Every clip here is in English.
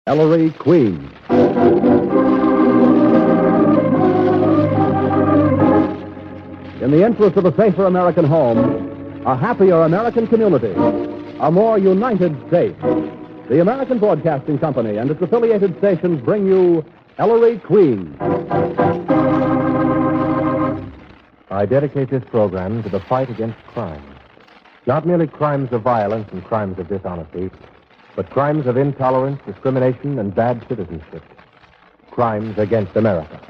Ellery Queen. In the interest of a safer American home, a happier American community, a more united state, the American Broadcasting Company and its affiliated stations bring you Ellery Queen. I dedicate this program to the fight against crime. Not merely crimes of violence and crimes of dishonesty, but crimes of intolerance, discrimination, and bad citizenship. Crimes against America.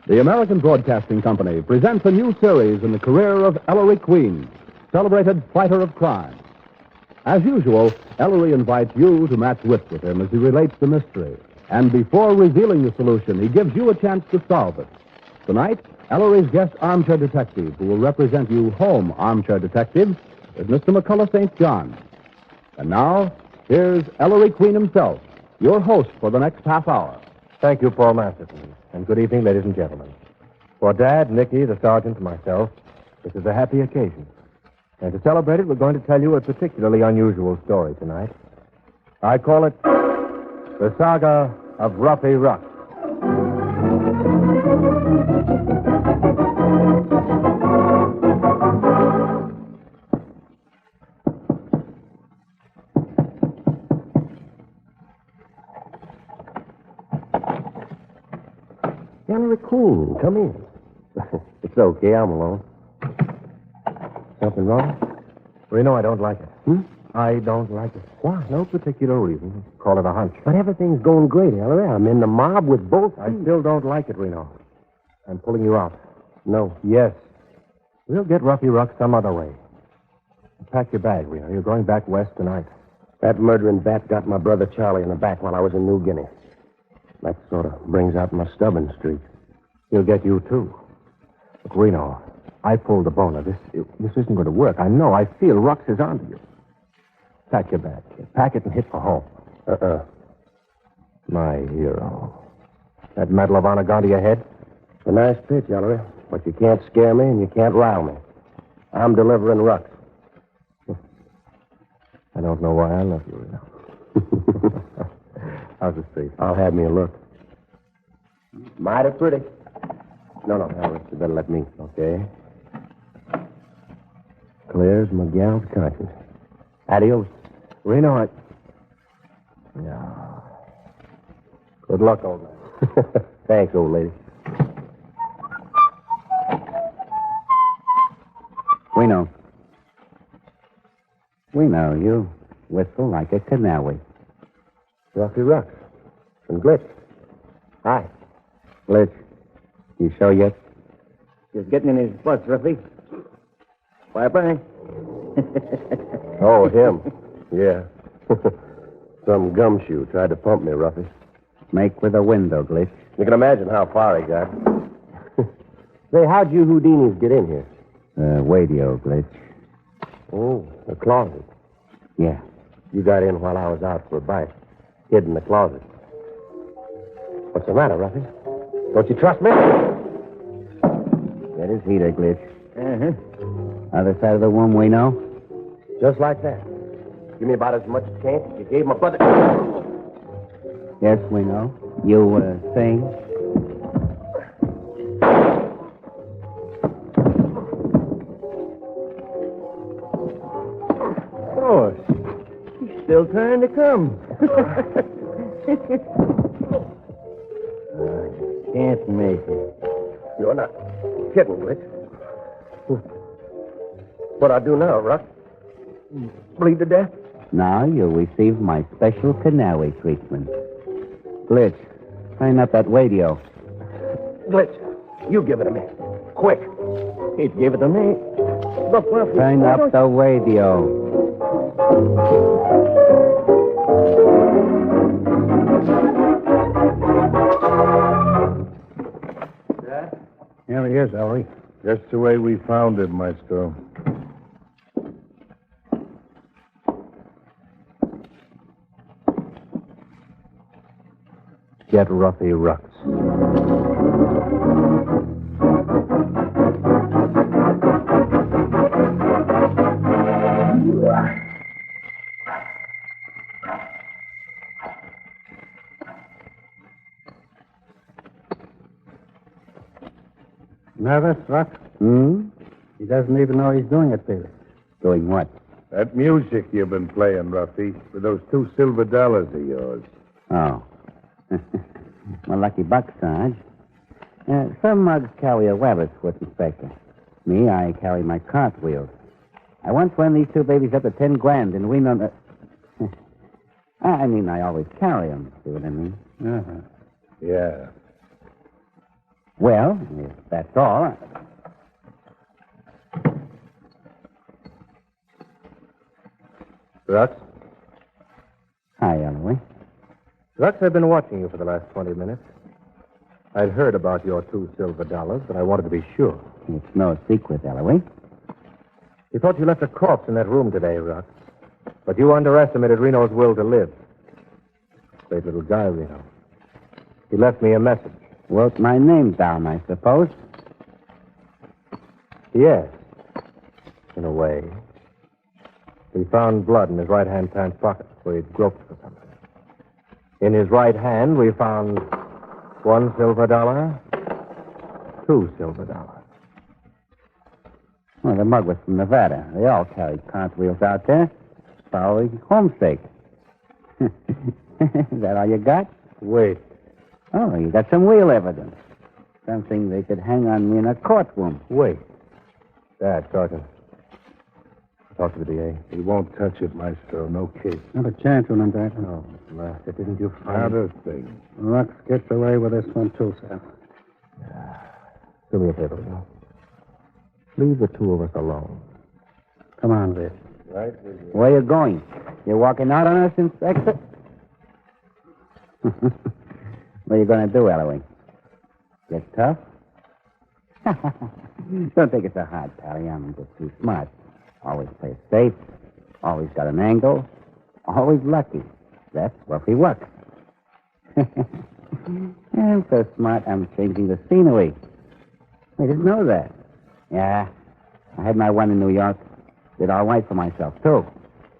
The American Broadcasting Company presents a new series in the career of Ellery Queen, celebrated fighter of crime. As usual, Ellery invites you to match wits with him as he relates the mystery. And before revealing the solution, he gives you a chance to solve it. Tonight, Ellery's guest armchair detective, who will represent you home armchair detective, is Mr. McCullough St. John. And now, here's Ellery Queen himself, your host for the next half hour. Thank you, Paul Masterson. And good evening, ladies and gentlemen. For Dad, Nicky, the sergeant, and myself, this is a happy occasion. And to celebrate it, we're going to tell you a particularly unusual story tonight. I call it The Saga of Ruffy Ruff. Ellery Queen, come in. It's okay, I'm alone. Something wrong? Reno, I don't like it. Hmm? I don't like it. Why? No particular reason. Call it a hunch. But everything's going great, Ellery. I'm in the mob with both I feet. still don't like it, Reno. I'm pulling you out. No. Yes. We'll get Ruffy Ruck some other way. Pack your bag, Reno. You're going back west tonight. That murdering bat got my brother Charlie in the back while I was in New Guinea. That sort of brings out my stubborn streak. He'll get you, too. Look, Reno, I pulled the boner. This isn't going to work. I know. I feel Rux is onto you. Pack your bag. Pack it and hit for home. My hero. That Medal of Honor gone to your head? It's a nice pitch, Ellery. But you can't scare me and you can't rile me. I'm delivering Rux. I don't know why I love you, Reno. How's the street? I'll have me a look. Mighty pretty. No, Ellery, you better let me. Okay. Clear as my gal's conscience. Adios. Reno, Yeah. Good luck, old man. Thanks, old lady. We know you whistle like a canary. Ruffy Rux. And Glitch. Hi. Glitch, you show yet? Just getting in his bus, Ruffy. Bye-bye. Oh, him. Yeah. Some gumshoe tried to pump me, Ruffy. Make with a window, Glitch. You can imagine how far he got. Say, how'd you Houdinis get in here? Radio, Glitch. Oh, the closet. Yeah. You got in while I was out for a bite. Hid in the closet. What's the matter, Ruffy? Don't you trust me? Get his heater, Glitch. Uh-huh. Other side of the room, we know? Just like that. Give me about as much chance as you gave my brother. Yes, we know. You, saying? Oh, he's still trying to come. Can't make it. You're not kidding, Glitch. What I do now, Ruck? Bleed to death? Now you'll receive my special canary treatment. Glitch, turn up that radio. Glitch, you give it to me. Quick. He'd give it to me. Look, Ruffy. Turn up the radio. Here he is, Ellery. Just the way we found him, Maestro. Get Ruffy Rux. Nervous, Rock? He doesn't even know he's doing it, Peter. Doing what? That music you've been playing, Ruffy, with those $2 silver of yours. Oh. Well, lucky buck, Sarge. Some mugs carry a rabbit's foot, Inspector. Me, I carry my cartwheels. I once ran these two babies up to 10 grand in Reno. I mean, I always carry them. See what I mean? Uh-huh. Yeah. Well, if that's all. Rux? Hi, Ellery. Rux, I've been watching you for the last 20 minutes. I'd heard about your $2 silver, but I wanted to be sure. It's no secret, Ellery. You thought you left a corpse in that room today, Rux. But you underestimated Reno's will to live. Great little guy, Reno. He left me a message. Wrote my name down, I suppose. Yes. In a way. We found blood in his right-hand pants pocket where he'd groped for something. In his right hand, we found $1 silver, $2 silver. Well, the mug was from Nevada. They all carried cartwheels out there. Probably homesick. Is that all you got? Wait. Oh, you got some real evidence. Something they could hang on me in a courtroom. Wait. Dad, Sergeant. Talk to the DA. He won't touch it, Maestro. No case. Not a chance, Remember. Oh, Master, didn't you find Not a thing. Rux gets away with this one, too, sir. Do me a favor, Reno. Leave the two of us alone. Come on, Vic. Right? Where you going? You walking out on us, Inspector? What are you going to do, Ellery? Get tough? Don't take it so hard, Pally. I'm just too smart. Always play safe. Always got an angle. Always lucky. That's Ruffy work. I'm so smart, I'm changing the scenery. I didn't know that. Yeah. I had my one in New York. Did all right for myself, too.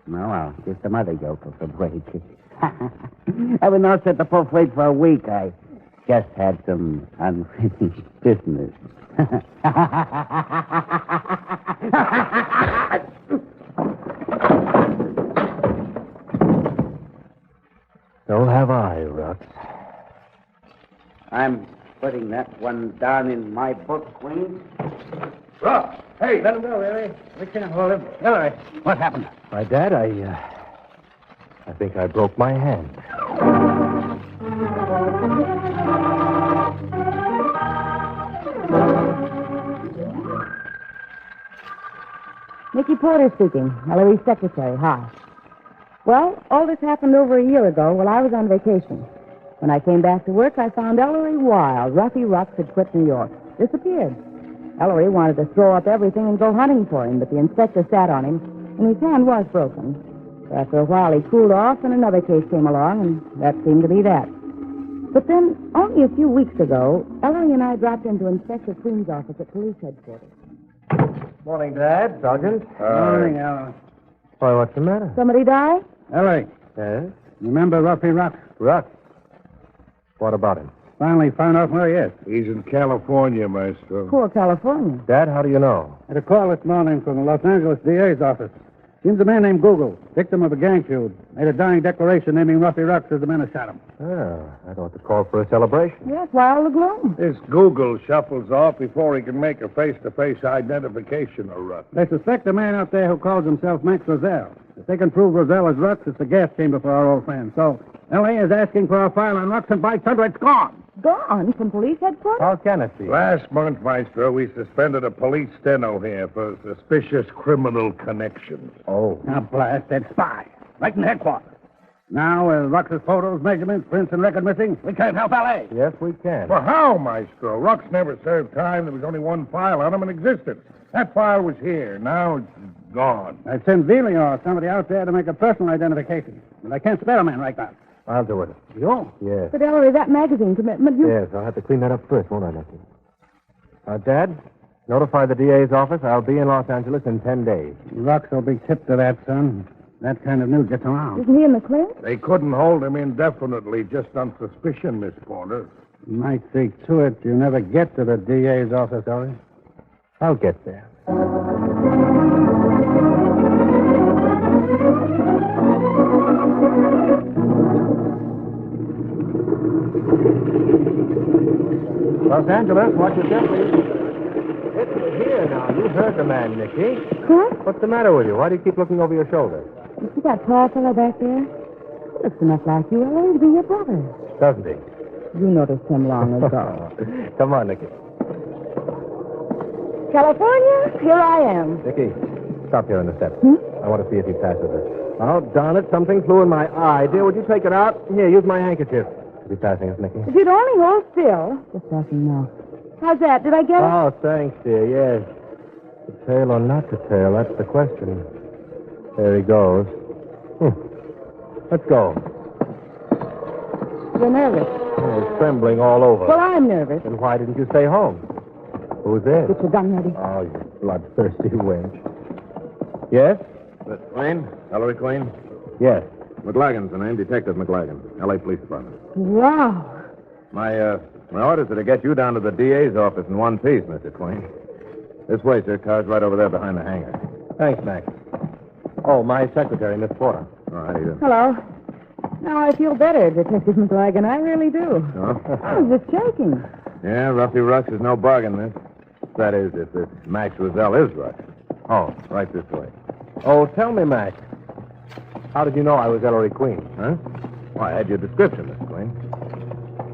No, I'll give some other yokels a break. I've been all set to full freight for a week. I just had some unfinished business. So have I, Rux. I'm putting that one down in my book, Queen. Rock! Hey, let him go, Ellery. We can't hold him. Ellery, what happened? My dad, I think I broke my hand. Nicky Porter speaking. Ellery's secretary. Hi. Well, all this happened over a year ago while I was on vacation. When I came back to work, I found Ellery wild. Ruffy Rux had quit New York. Disappeared. Ellery wanted to throw up everything and go hunting for him, but the inspector sat on him, and his hand was broken. After a while, he cooled off, and another case came along, and that seemed to be that. But then, only a few weeks ago, Ellery and I dropped into Inspector Queen's office at police headquarters. Morning, Dad. Sergeant. Morning, Ellery. Why, what's the matter? Somebody die? Ellery, Yes? remember Ruffy Rux? Rux. What about him? Finally found out where he is. He's in California, Maestro. Poor California. Dad, how do you know? Had a call this morning from the Los Angeles DA's office. Seems a man named Google, victim of a gang feud, made a dying declaration naming Ruffy Rux as the man who shot him. Ah, that ought to call for a celebration. Yes, why all the gloom? This Google shuffles off before he can make a face-to-face identification of Ruff. They suspect a man out there who calls himself Max Roselle. If they can prove Roselle is Rux, it's the gas chamber for our old friend. So, L.A. is asking for a file on Rux, and by thunder, it's gone. Gone from police headquarters? How can it be? Last month, Maestro, we suspended a police steno here for suspicious criminal connections. Oh. Now, blast that spy. Right in headquarters. Now, with Rux's photos, measurements, prints, and record missing, we can't help L.A. Yes, we can. Well, how, Maestro? Rux never served time. There was only one file on him in existence. That file was here. Now it's gone. I'd send Veely or somebody out there to make a personal identification. But I can't spare a man right now. I'll do it. You? Yes. But, Ellery, that magazine commitment, you... Yes, I'll have to clean that up first, won't I, Nicky? Dad, notify the DA's office. I'll be in Los Angeles in 10 days. Rux will be tipped to that, son. That kind of news gets around. Isn't he in the clear? They couldn't hold him indefinitely just on suspicion, Miss Porter. Might see to it you never get to the DA's office, Ellery. I'll get there. Los Angeles, watch your step, please. It's here now. You heard the man, Nicky. What? What's the matter with you? Why do you keep looking over your shoulder? You see that tall fellow back there? He looks enough like you, Ellery, to be your brother. Doesn't he? You noticed him long ago. Come on, Nicky. California, here I am. Nicky, stop here on the steps. I want to see if he passes us. Oh, darn it. Something flew in my eye. Dear, would you take it out? Here, use my handkerchief. Is he passing us, Nicky? If you'd only hold still. Just passing now. How's that? Did I get it? Oh, thanks, dear. Yes. To tail or not to tail, that's the question. There he goes. Let's go. You're nervous. Oh, he's trembling all over. Well, I'm nervous. Then why didn't you stay home? Who's this? Get your gun ready. Oh, you bloodthirsty wench. Yes? That's Queen? Ellery Queen? Yes. McLagan's the name. Detective McLagan. L.A. Police Department. Wow. My orders are to get you down to the DA's office in one piece, Mr. Queen. This way, sir. Car's right over there behind the hangar. Thanks, Max. Oh, my secretary, Miss Porter. All right, either. Hello. Now I feel better, Detective McLagan. I really do. Oh? I was just shaking. Yeah, Ruffy Rux is no bargain, miss. That is, if this Max Roselle is Rux. Oh, right this way. Oh, tell me, Max. How did you know I was Ellery Queen? Huh? Well, I had your description, Miss Queen.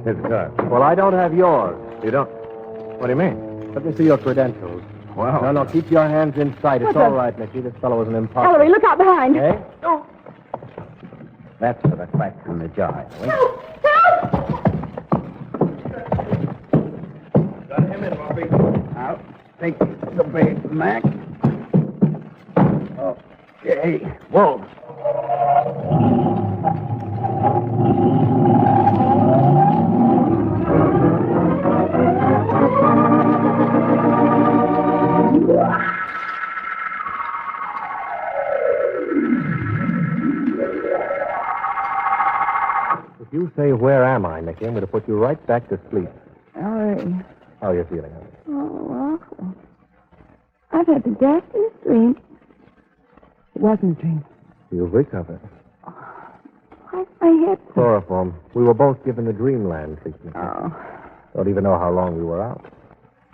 Here's the car. Well, I don't have yours. You don't? What do you mean? Let me see your credentials. Well... No, keep your hands in sight. It's What's all that? right, Nicky. This fellow is an imposter. Ellery, look out behind. Eh? Oh. That's for the cracks in the jaw. Help! Help! Got him in, Ruffy. I'll take the bait, Mac. Okay. Whoa. If you say, where am I, Nicky, I'm going to put you right back to sleep. Ellery. How are you feeling, honey? Oh, awful. I've had the ghastliest dream. It wasn't a dream. You've recovered. Why's my head? Chloroform. We were both given the dreamland treatment. Oh. Don't even know how long we were out.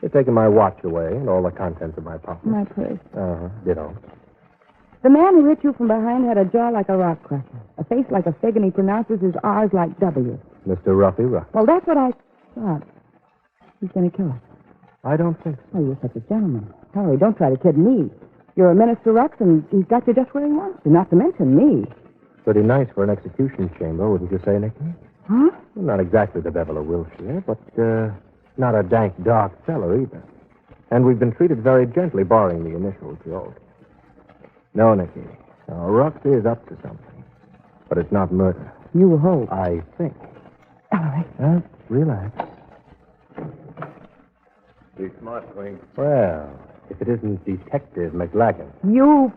They've taken my watch away and all the contents of my pocket. My purse. Uh-huh. Ditto. The man who hit you from behind had a jaw like a rock cracker, a face like a fig, and he pronounces his R's like W's. Mr. Ruffy Ruff. Well, that's what I thought. He's going to kill us. I don't think so. Oh, you're such a gentleman. Ellery, don't try to kid me. You're a Minister Rux, and he's got you just where he wants you, not to mention me. Pretty nice for an execution chamber, wouldn't you say, Nicky? Huh? Well, not exactly the Devil of Wilshire, but not a dank, dark cellar either. And we've been treated very gently, barring the initial jolt. No, Nicky. Now, Rux is up to something. But it's not murder. You hope. I think. Ellery. Relax. Be smart, Queen. Well, if it isn't Detective McLagan. You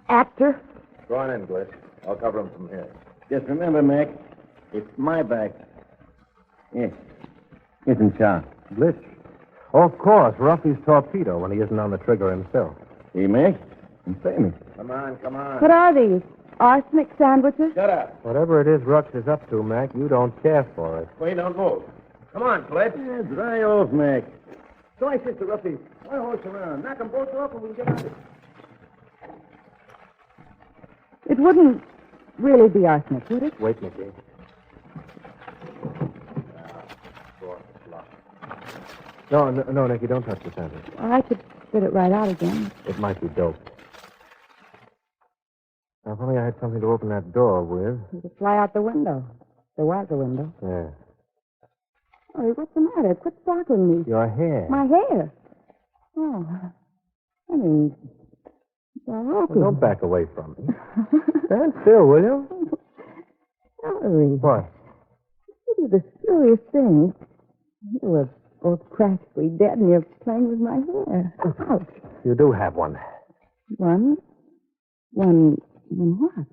actor. Go on in, Glitch. I'll cover him from here. Just remember, Mac, it's my back. Yes. Isn't Charles? Glitch. Oh, of course, Ruffy's torpedo when he isn't on the trigger himself. See, Mac? I'm famous. Come on, come on. What are these? Arsenic sandwiches? Shut up. Whatever it is Rux is up to, Mac, you don't care for it. Queen, don't move. Come on, Glitch. Yeah, dry off, Mac. So I says to Ruffy, why horse around? Knock them both off and we can get out of it. It wouldn't really be arsenic, would it? Wait, Nicky. No, Nicky, don't touch the sandwich. I could spit it right out again. It might be dope. Now, if only I had something to open that door with. You could fly out the window. There was a window. Yeah. Oh, what's the matter? Quit startling me. Your hair. My hair. Oh, I mean, it's all open. Well, don't back away from me. Stand still, will you? Ellery. What? You do the silliest thing. You were both practically dead, and you're playing with my hair. Ouch. You do have one. One what?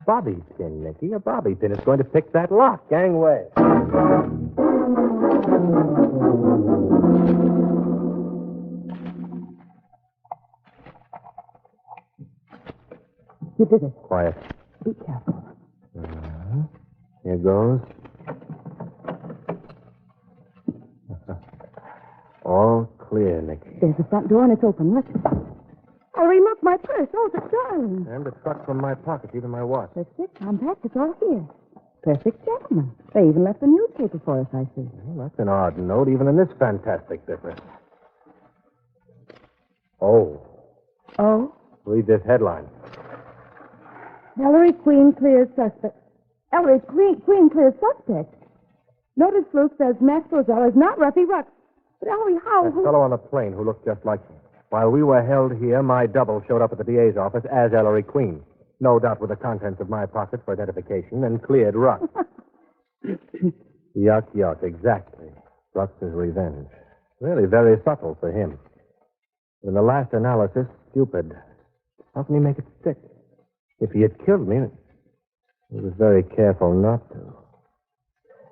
Bobby pin, Nicky. A bobby pin is going to pick that lock. Gangway. You did it. Quiet. Be careful. Here goes. All clear, Nicky. There's the front door, and it's open. Look. Ellery, look, my purse. Oh, it's darling. And the truck from my pocket, even my watch. Perfect, compact. It's all here. Perfect gentleman. They even left a newspaper for us, I see. Well, that's an odd note, even in this fantastic business. Oh. Oh? Read this headline. Ellery Queen clears suspect. Ellery Queen clears suspect. Notice Fluke says Max Roselle is not Ruffy Rux. But Ellery, how? That fellow on the plane who looked just like me. While we were held here, my double showed up at the DA's office as Ellery Queen. No doubt with the contents of my pocket for identification and cleared Rux. Yuck, exactly. Rux's revenge. Really very subtle for him. In the last analysis, stupid. How can he make it stick? If he had killed me, he was very careful not to.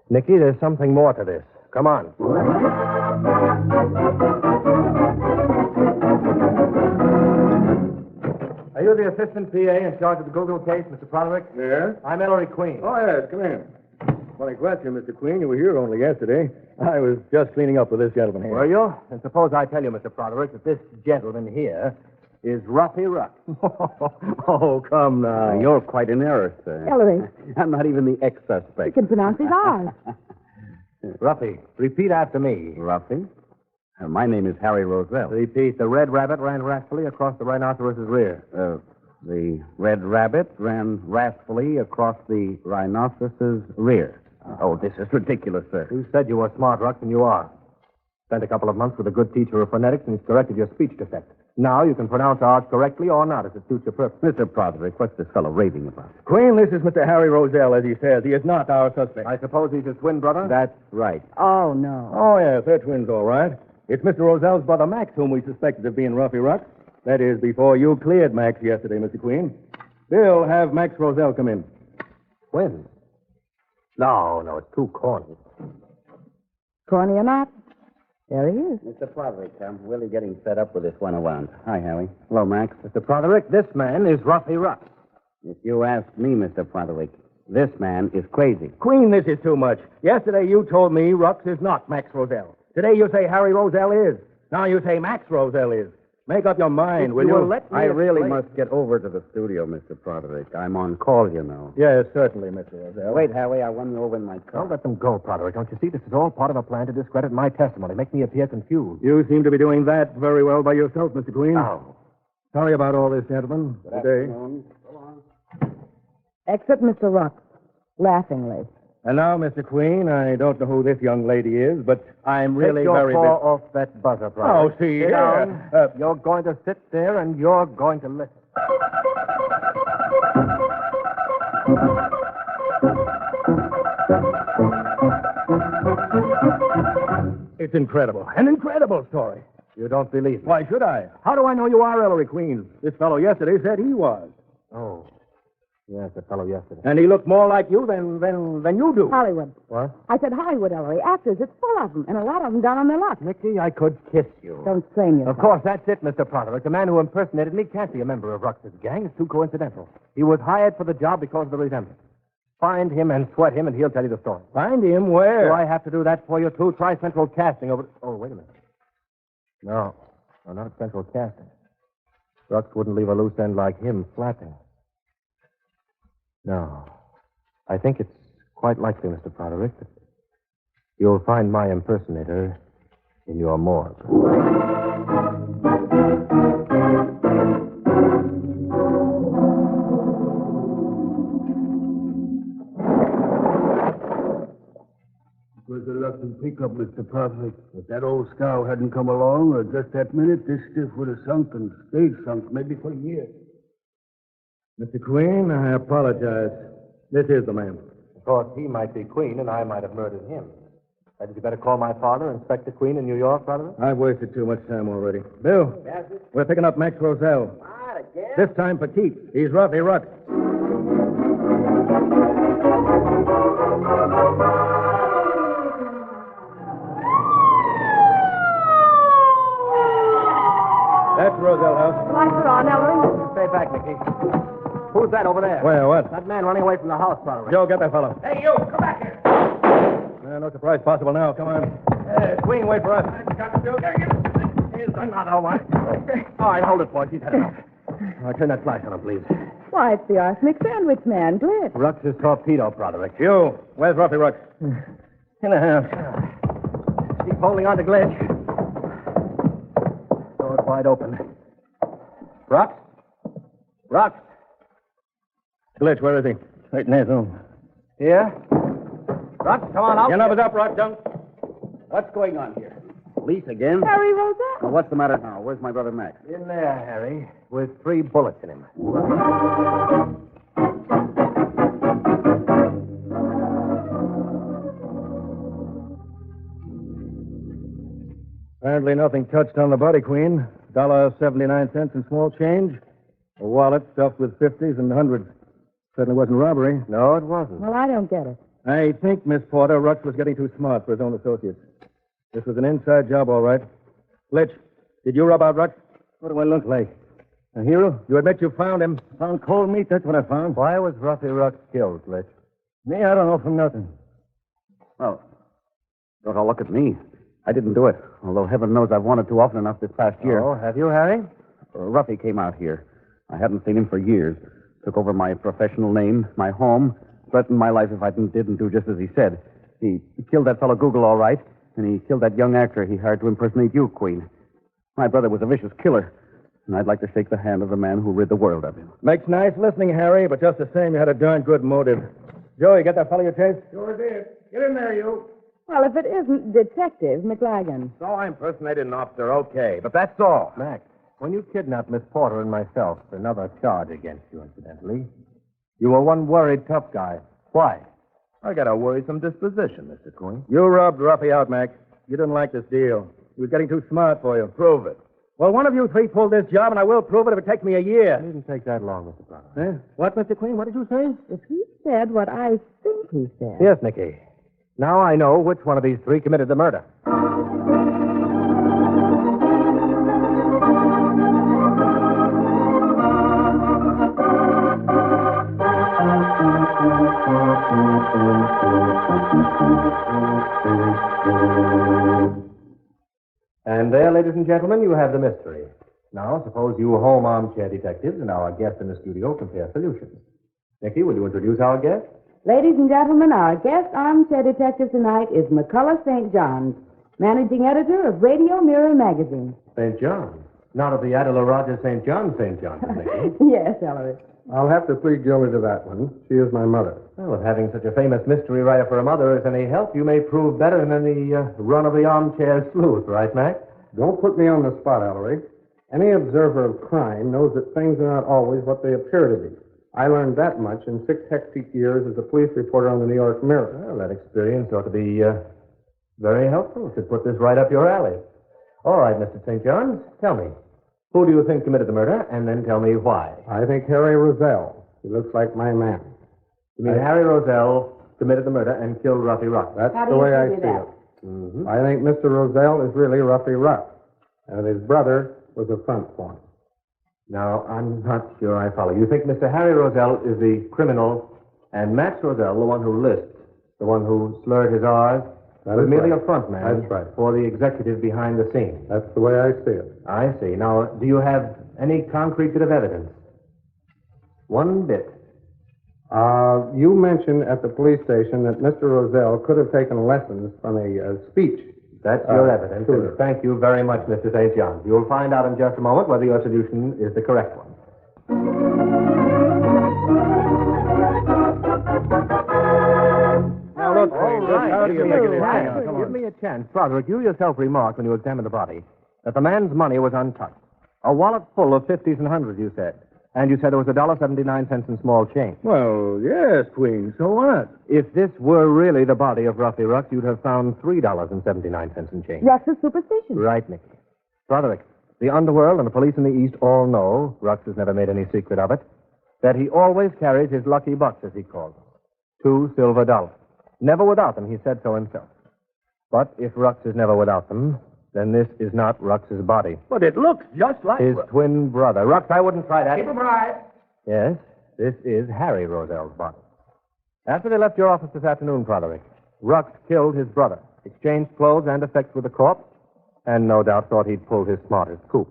Nicky, there's something more to this. Come on. Are you the assistant PA in charge of the Google case, Mr. Broderick? Yes? I'm Ellery Queen. Oh, yes, come in. Funny question, Mr. Queen. You were here only yesterday. I was just cleaning up with this gentleman here. Were you? And suppose I tell you, Mr. Broderick, that this gentleman here is Ruffy Rux. Oh, come now. You're quite in error, sir. Ellery, I'm not even the you ex-suspect. can pronounce his R's. Ruffy, repeat after me. Ruffy? My name is Harry Roselle. Repeat. The red rabbit ran wrathfully across the rhinoceros's rear. The red rabbit ran wrathfully across the rhinoceros's rear. Oh, this is ridiculous, sir. You said you were smart, Rux, and you are. Spent a couple of months with a good teacher of phonetics, and he's corrected your speech defect. Now you can pronounce R's correctly or not, as it suits your purpose. Mr. Broderick, what's this fellow raving about? Queen, this is Mr. Harry Roselle, as he says. He is not our suspect. I suppose he's his twin brother? That's right. Oh, no. Oh, yes, they're twins, all right. It's Mr. Roselle's brother Max whom we suspected of being Ruffy Rux. That is, before you cleared Max yesterday, Mr. Queen. Bill, have Max Roselle come in. Twins? No, it's too corny. Corny or not, there he is. Mr. Broderick, I'm really getting fed up with this one around. Hi, Harry. Hello, Max. Mr. Broderick, this man is Ruffy Rux. If you ask me, Mr. Broderick, this man is crazy. Queen, this is too much. Yesterday you told me Rux is not Max Roselle. Today you say Harry Roselle is. Now you say Max Roselle is. Make up your mind, will you? Let me I really explain. must get over to the studio, Mr. Broderick. I'm on call, you know. Yes, certainly, Mr. Roselle. Wait, Harry, I'll run you over in my car. Don't let them go, Broderick. Don't you see? This is all part of a plan to discredit my testimony, make me appear confused. You seem to be doing that very well by yourself, Mr. Queen. Oh. Sorry about all this, gentlemen. Good day. Exit Mr. Rux, laughingly. And now, Mr. Queen, I don't know who this young lady is, but I'm really Take your very paw off that buzzer, Broderick. Oh, see, Sit yeah. down. You're going to sit there and you're going to listen. It's incredible. An incredible story. You don't believe me? Why should I? How do I know you are Ellery Queen? This fellow yesterday said he was. Oh. Yes, the fellow yesterday. And he looked more like you than you do. Hollywood. What? I said Hollywood, Ellery. Actors, it's full of them, and a lot of them down on their luck. Nicky, I could kiss you. Don't strain yourself. Of course, that's it, Mr. Broderick. The man who impersonated me can't be a member of Rux's gang. It's too coincidental. He was hired for the job because of the resemblance. Find him and sweat him, and he'll tell you the story. Find him where? Do I have to do that for you, too? Try Central Casting over... Oh, wait a minute. No, not at Central Casting. Rux wouldn't leave a loose end like him flapping. No. I think it's quite likely, Mr. Broderick, that you'll find my impersonator in your morgue. It was a lucky pickup, Mr. Broderick. If that old scow hadn't come along, or just that minute, this stiff would have sunk and stayed sunk, maybe for years. Mr. Queen, I apologize. This is the man. Of course, he might be Queen, and I might have murdered him. Hadn't you better call my father, Inspector Queen in New York, Broderick? I've wasted too much time already. Bill, we're picking up Max Roselle. What, again? This time for keeps. He's Ruffy Rux. That's Roselle House. Lights are on, Ellery. Stay back, Nicky. Who's that over there? Where, what? That man running away from the house, Roderick. Joe, get that fellow. Hey, you, come back here. No surprise possible now. Come on. Queen, wait for us. Not all right. All right, hold it, boys. He's headed out. All right, turn that flash on him, please. Why, it's the arsenic sandwich man, Glitch. Rux's torpedo, Broderick. You, where's Ruffy Rux? In the house. Keep holding on to Glitch. Door's wide open. Rux? Rux? Glitch, where is he? Right in his room. Here? Rux, come on out. Your number's up, Rux. Don't. What's going on here? Police again? Harry Roselle. Well, what's the matter now? Where's my brother Max? In there, Harry, with 3 bullets in him. Apparently nothing touched on the body, Queen. $1.79 in small change. A wallet stuffed with 50s and 100s. Certainly wasn't robbery. No, it wasn't. Well, I don't get it. I think, Miss Porter, Rux was getting too smart for his own associates. This was an inside job, all right. Glitch, did you rob out Rux? What do I look like? A hero? You admit you found him. Found cold meat, that's what I found. Why was Ruffy Rux killed, Glitch? Me, I don't know from nothing. Well, don't all look at me. I didn't do it, although heaven knows I've wanted to often enough this past year. Oh, have you, Harry? Ruffy came out here. I hadn't seen him for years. Took over my professional name, my home, threatened my life if I didn't do just as he said. He killed that fellow Google, all right, and he killed that young actor he hired to impersonate you, Queen. My brother was a vicious killer, and I'd like to shake the hand of the man who rid the world of him. Makes nice listening, Harry, but just the same, you had a darn good motive. Joe, you got that fellow you chased? Sure did. Get in there, you. Well, if it isn't Detective McLagan. So I impersonated an officer, okay, but that's all. Max, when you kidnapped Miss Porter and myself, another charge against you, incidentally, you were one worried tough guy. Why? I got a worrisome disposition, Mr. Queen. You robbed Ruffy out, Max. You didn't like this deal. He was getting too smart for you. Prove it. Well, one of you 3 pulled this job, and I will prove it if it takes me a year. It didn't take that long, Mr. Broderick. What, Mr. Queen? What did you say? If he said what I think he said. Yes, Nicky. Now I know which one of these 3 committed the murder. And there, ladies and gentlemen, you have the mystery. Now, suppose you home armchair detectives and our guest in the studio compare solutions. Nicky, will you introduce our guest? Ladies and gentlemen, our guest armchair detective tonight is McCullough St. John's, managing editor of Radio Mirror magazine. St. John. Not of the Adela Rogers St. John, Nicky. Yes, Ellery. I'll have to plead guilty to that one. She is my mother. Well, if having such a famous mystery writer for a mother is any help, you may prove better than any run of the armchair sleuth, right, Mac? Don't put me on the spot, Ellery. Any observer of crime knows that things are not always what they appear to be. I learned that much in 6 hectic years as a police reporter on the New York Mirror. Well, that experience ought to be very helpful. It should put this right up your alley. All right, Mr. St. John's, tell me, who do you think committed the murder, and then tell me why? I think Harry Roselle. He looks like my man. You mean Harry Roselle committed the murder and killed Ruffy Rux? That's How do the you way I figure see that? it. Mm-hmm. I think Mr. Roselle is really Ruffy Rux, and his brother was a front for him. Now, I'm not sure I follow. You think Mr. Harry Roselle is the criminal, and Max Roselle, the one who lisped, the one who slurred his R's, was merely a front man That's right. for the executive behind the scenes. That's the way I see it. I see. Now, do you have any concrete bit of evidence? One bit. You mentioned at the police station that Mr. Roselle could have taken lessons from a speech. That's your evidence. sure. And thank you very much, Mr. St. John. You'll find out in just a moment whether your solution is the correct one. Now, look, All Queen, right. how do you Give me figure a this thing chance. out? Come Give on. me a chance. Broderick, you yourself remarked when you examined the body that the man's money was untouched. A wallet full of 50s and 100s, you said. And you said there was $1.79 in small change. Well, yes, Queen. So what? If this were really the body of Ruffy Rux, you'd have found $3.79 in change. Rux's superstition. Right, Nicky. Broderick, the underworld and the police in the East all know, Rux has never made any secret of it, that he always carries his lucky bucks, as he calls them. 2 silver dollars. Never without them, he said so himself. But if Rux is never without them, then this is not Rux's body. But it looks just like... His twin brother. Rux, I wouldn't try that. Keep him alive. Yes, this is Harry Rosel's body. After they left your office this afternoon, Broderick, Rux killed his brother, exchanged clothes and effects with the corpse, and no doubt thought he'd pulled his smartest coup.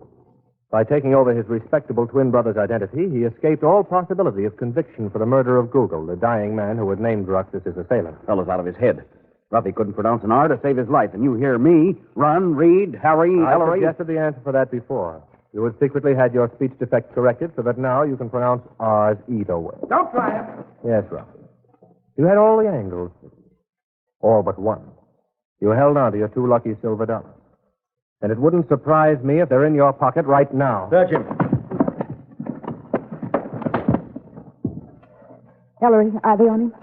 By taking over his respectable twin brother's identity, he escaped all possibility of conviction for the murder of Google, the dying man who had named Rux as his assailant. Fellow's out of his head. Ruffy couldn't pronounce an R to save his life, and you hear me run, read, Harry, Ellery. I suggested the answer for that before. You had secretly had your speech defects corrected so that now you can pronounce R's either way. Don't try it. Yes, Ruffy. You had all the angles. All but one. You held on to your 2 lucky silver dollars. And it wouldn't surprise me if they're in your pocket right now. Search him. Ellery, are they on him?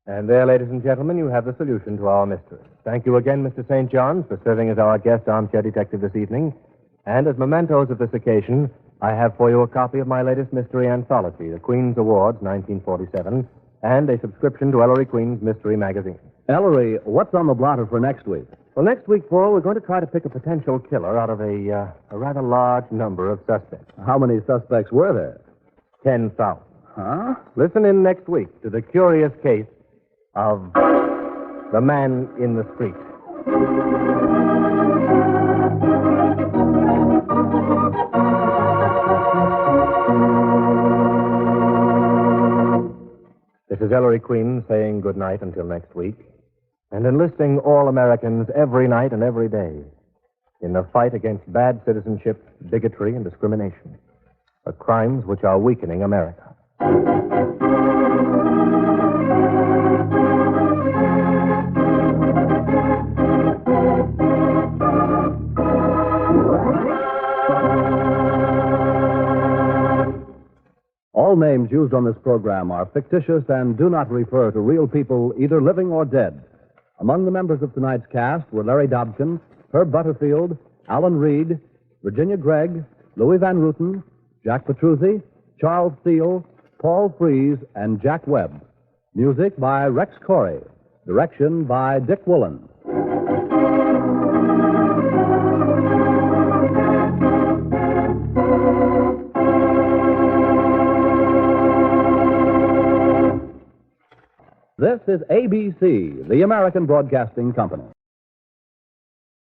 And there, ladies and gentlemen, you have the solution to our mystery. Thank you again, Mr. St. John's, for serving as our guest armchair detective this evening. And as mementos of this occasion, I have for you a copy of my latest mystery anthology, The Queen's Awards, 1947, and a subscription to Ellery Queen's Mystery Magazine. Ellery, what's on the blotter for next week? Well, next week, Paul, we're going to try to pick a potential killer out of a rather large number of suspects. How many suspects were there? 10,000. Huh? Listen in next week to the curious case of the man in the street. This is Ellery Queen saying good night until next week, and enlisting all Americans every night and every day in the fight against bad citizenship, bigotry, and discrimination, the crimes which are weakening America. All names used on this program are fictitious and do not refer to real people, either living or dead. Among the members of tonight's cast were Larry Dobkin, Herb Butterfield, Alan Reed, Virginia Gregg, Louis Van Ruten, Jack Petruzzi, Charles Steele, Paul Freese, and Jack Webb. Music by Rex Corey. Direction by Dick Woolen. This is ABC, the American Broadcasting Company.